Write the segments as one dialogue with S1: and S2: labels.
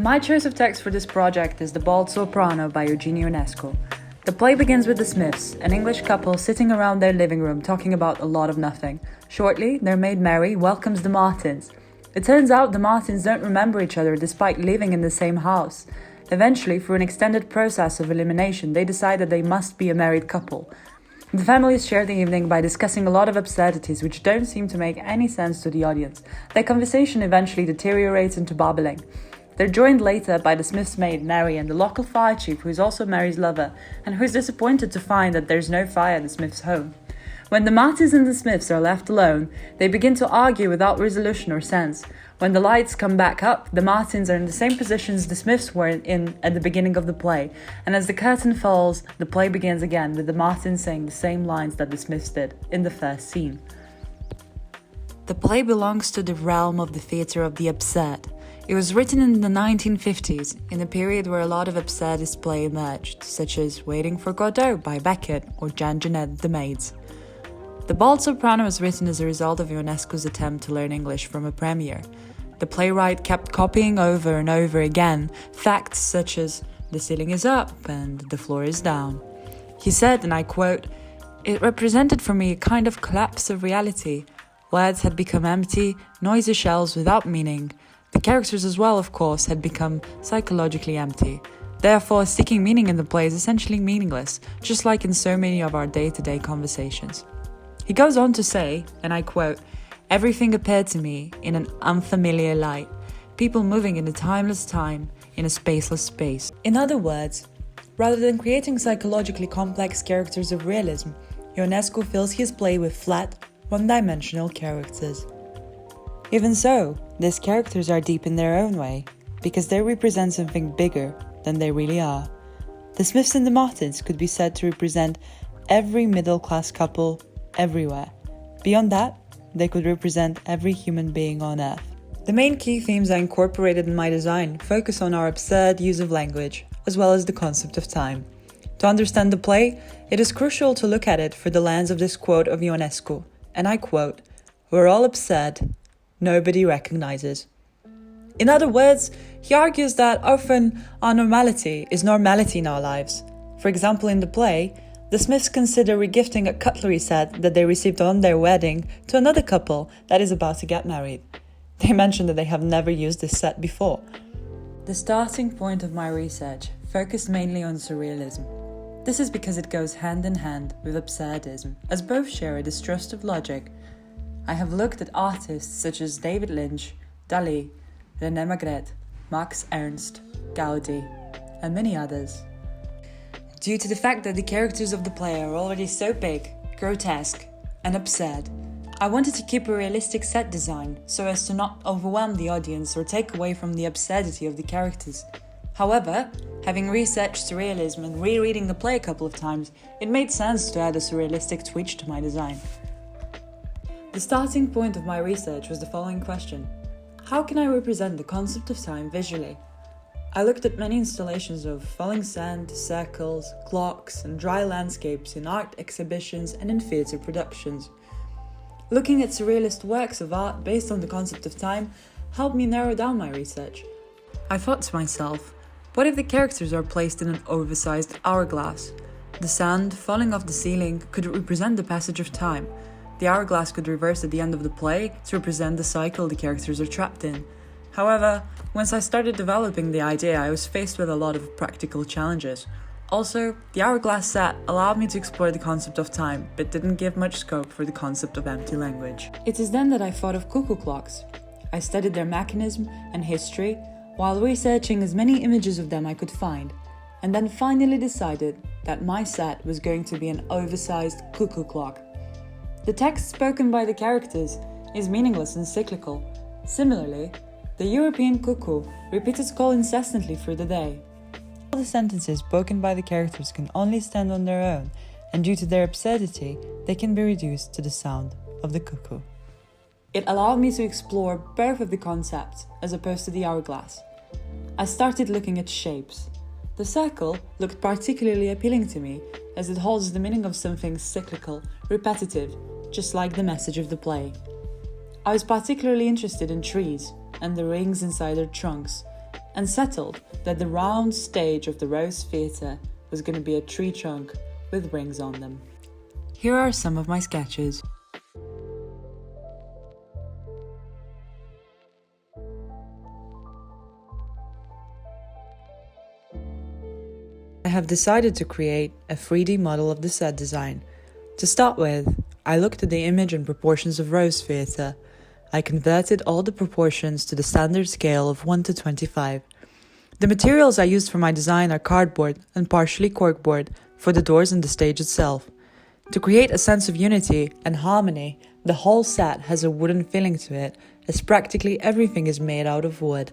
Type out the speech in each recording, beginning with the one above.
S1: My choice of text for this project is The Bald Soprano by Eugenio Ionesco. The play begins with the Smiths, an English couple sitting around their living room talking about a lot of nothing. Shortly, their maid Mary welcomes the Martins. It turns out the Martins don't remember each other despite living in the same house. Eventually, through an extended process of elimination, they decide that they must be a married couple. The families share the evening by discussing a lot of absurdities which don't seem to make any sense to the audience. Their conversation eventually deteriorates into babbling. They're joined later by the Smiths' maid Mary and the local fire chief, who is also Mary's lover, and who is disappointed to find that there's no fire at the Smiths' home. When the Martins and the Smiths are left alone, they begin to argue without resolution or sense. When the lights come back up, the Martins are in the same positions the Smiths were in at the beginning of the play, and as the curtain falls, the play begins again with the Martins saying the same lines that the Smiths did in the first scene. The play belongs to the realm of the theatre of the absurd. It was written in the 1950s, in a period where a lot of absurdist play emerged, such as Waiting for Godot by Beckett or Jan Jeanette the Maids. The Bald Soprano was written as a result of Ionesco's attempt to learn English from a premiere. The playwright kept copying over and over again facts such as the ceiling is up and the floor is down. He said, and I quote, "It represented for me a kind of collapse of reality. Words had become empty, noisy shells without meaning. The characters as well, of course, had become psychologically empty. Therefore, seeking meaning in the play is essentially meaningless, just like in so many of our day-to-day conversations." He goes on to say, and I quote, "Everything appeared to me in an unfamiliar light, people moving in a timeless time, in a spaceless space." In other words, rather than creating psychologically complex characters of realism, Ionesco fills his play with flat, one-dimensional characters. Even so, these characters are deep in their own way, because they represent something bigger than they really are. The Smiths and the Martins could be said to represent every middle-class couple everywhere. Beyond that, they could represent every human being on Earth. The main key themes I incorporated in my design focus on our absurd use of language, as well as the concept of time. To understand the play, it is crucial to look at it through the lens of this quote of Ionesco, and I quote, "We're all absurd, nobody recognizes." In other words, he argues that often our normality is normality in our lives. For example, in the play, the Smiths consider regifting a cutlery set that they received on their wedding to another couple that is about to get married. They mention that they have never used this set before. The starting point of my research focused mainly on surrealism. This is because it goes hand in hand with absurdism, as both share a distrust of logic. I have looked at artists such as David Lynch, Dalí, René Magritte, Max Ernst, Gaudi, and many others. Due to the fact that the characters of the play are already so big, grotesque, and absurd, I wanted to keep a realistic set design so as to not overwhelm the audience or take away from the absurdity of the characters. However, having researched surrealism and rereading the play a couple of times, it made sense to add a surrealistic twitch to my design. The starting point of my research was the following question: how can I represent the concept of time visually? I looked at many installations of falling sand, circles, clocks, and dry landscapes in art exhibitions and in theatre productions. Looking at surrealist works of art based on the concept of time helped me narrow down my research. I thought to myself, what if the characters are placed in an oversized hourglass? The sand falling off the ceiling could represent the passage of time. The hourglass could reverse at the end of the play to represent the cycle the characters are trapped in. However, once I started developing the idea, I was faced with a lot of practical challenges. Also, the hourglass set allowed me to explore the concept of time, but didn't give much scope for the concept of empty language. It is then that I thought of cuckoo clocks. I studied their mechanism and history, while researching as many images of them I could find, and then finally decided that my set was going to be an oversized cuckoo clock. The text spoken by the characters is meaningless and cyclical. Similarly, the European cuckoo repeats its call incessantly through the day. All the sentences spoken by the characters can only stand on their own, and due to their absurdity, they can be reduced to the sound of the cuckoo. It allowed me to explore both of the concepts as opposed to the hourglass. I started looking at shapes. The circle looked particularly appealing to me as it holds the meaning of something cyclical, repetitive, just like the message of the play. I was particularly interested in trees and the rings inside their trunks. and settled that the round stage of the Rose Theatre was going to be a tree trunk with rings on them. Here are some of my sketches. I have decided to create a 3D model of the set design. To start with, I looked at the image and proportions of Rose Theatre. I converted all the proportions to the standard scale of 1 to 25. The materials I used for my design are cardboard and partially corkboard for the doors and the stage itself. To create a sense of unity and harmony, the whole set has a wooden feeling to it, as practically everything is made out of wood.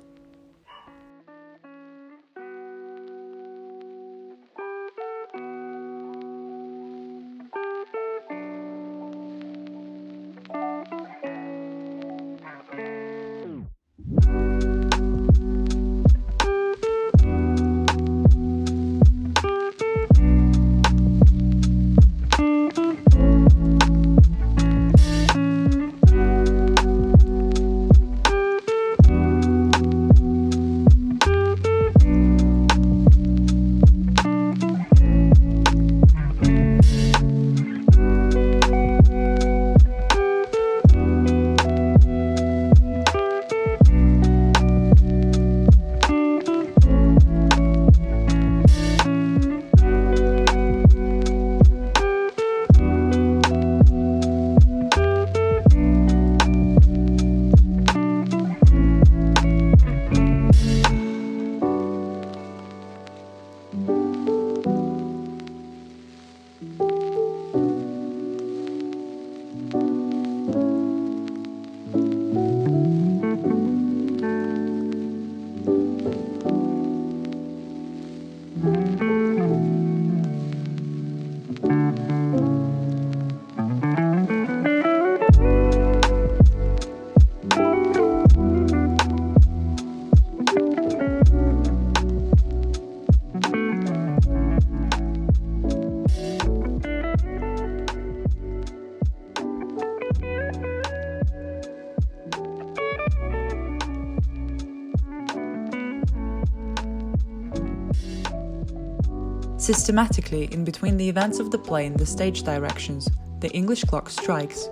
S1: Systematically, in between the events of the play and the stage directions, the English clock strikes.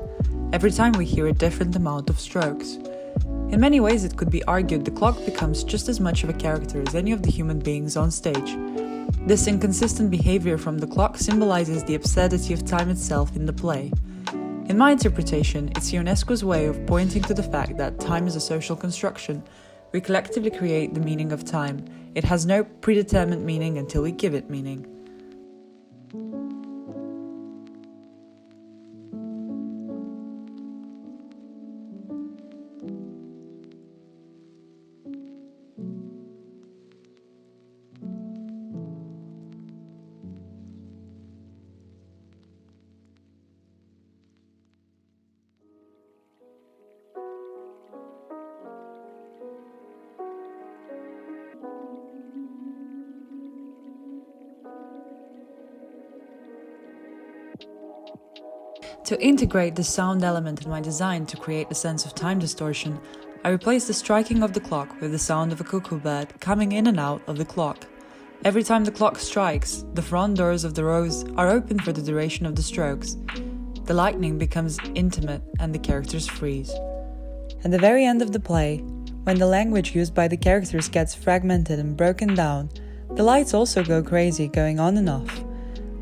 S1: Every time we hear a different amount of strokes. In many ways, it could be argued the clock becomes just as much of a character as any of the human beings on stage. This inconsistent behavior from the clock symbolizes the absurdity of time itself in the play. In my interpretation, it's Ionesco's way of pointing to the fact that time is a social construction. We collectively create the meaning of time. It has no predetermined meaning until we give it meaning. To integrate the sound element in my design to create a sense of time distortion, I replaced the striking of the clock with the sound of a cuckoo bird coming in and out of the clock. Every time the clock strikes, the front doors of the rose are open for the duration of the strokes. The lightning becomes intimate and the characters freeze. At the very end of the play, when the language used by the characters gets fragmented and broken down, the lights also go crazy, going on and off.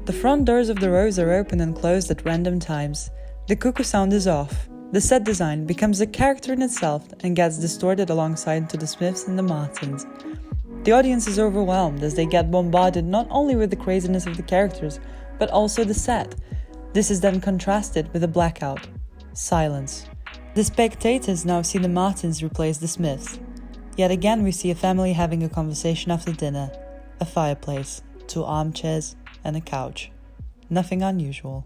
S1: The front doors of the rose are open and closed at random times. The cuckoo sound is off. The set design becomes a character in itself and gets distorted alongside to the Smiths and the Martins. The audience is overwhelmed as they get bombarded not only with the craziness of the characters, but also the set. This is then contrasted with a blackout. Silence. The spectators now see the Martins replace the Smiths. Yet again we see a family having a conversation after dinner. A fireplace, 2 armchairs, and a couch. Nothing unusual.